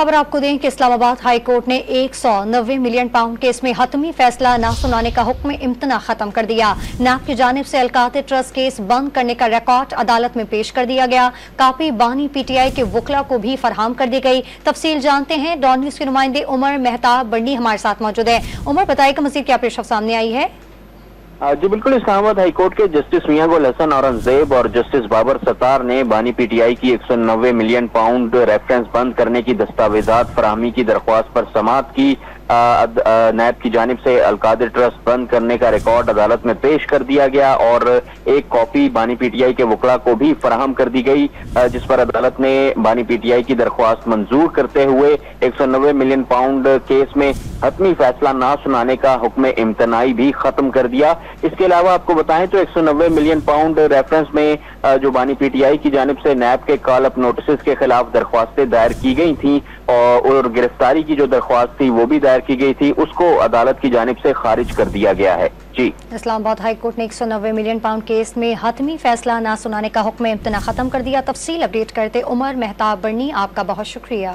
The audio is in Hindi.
खबर आपको दें कि इस्लामाबाद हाई कोर्ट ने 190 मिलियन पाउंड केस में हतमी फैसला न सुनाने का हुक्म इम्तना खत्म कर दिया। नैब की जानिब से अलकाते ट्रस्ट केस बंद करने का रिकॉर्ड अदालत में पेश कर दिया गया। कापी बानी पीटीआई के वकला को भी फराहम कर दी गई। तफसील जानते हैं। डॉन न्यूज़ के नुमाइंदे उमर मेहताब बंडी हमारे साथ मौजूद है। उमर, बताइएगा मजीद क्या पेशरफ सामने आई है? जी बिल्कुल, इस्लामाबाद हाईकोर्ट के जस्टिस मियां गुल हसन औरंगजेब और जस्टिस बाबर सत्तार ने बानी पीटीआई की 190 मिलियन पाउंड रेफरेंस बंद करने की दस्तावेजात फराहमी की दरख्वास्त पर समाअत की। नैब की जानिब से अलकादर ट्रस्ट बंद करने का रिकॉर्ड अदालत में पेश कर दिया गया और एक कॉपी बानी पीटीआई के वकला को भी फराहम कर दी गई, जिस पर अदालत ने बानी पीटीआई की दरख्वास्त मंजूर करते हुए 190 मिलियन पाउंड केस में हतमी फैसला ना सुनाने का हुक्म इम्तनाई भी खत्म कर दिया। इसके अलावा आपको बताएं तो 190 मिलियन पाउंड रेफरेंस में जो बानी पीटीआई की जानिब से नैब के कॉल अप नोटिस के खिलाफ दरख्वास्तें दायर की गई थी और गिरफ्तारी की जो दरख्वास्त थी वो भी दायर की गई थी, उसको अदालत की जानिब से खारिज कर दिया गया है। जी, इस्लामाबाद हाई कोर्ट ने 190 मिलियन पाउंड केस में हतमी फैसला ना सुनाने का हुक्म इम्तना खत्म कर दिया। तफसील अपडेट करते उमर मेहताब बर्नी, आपका बहुत शुक्रिया।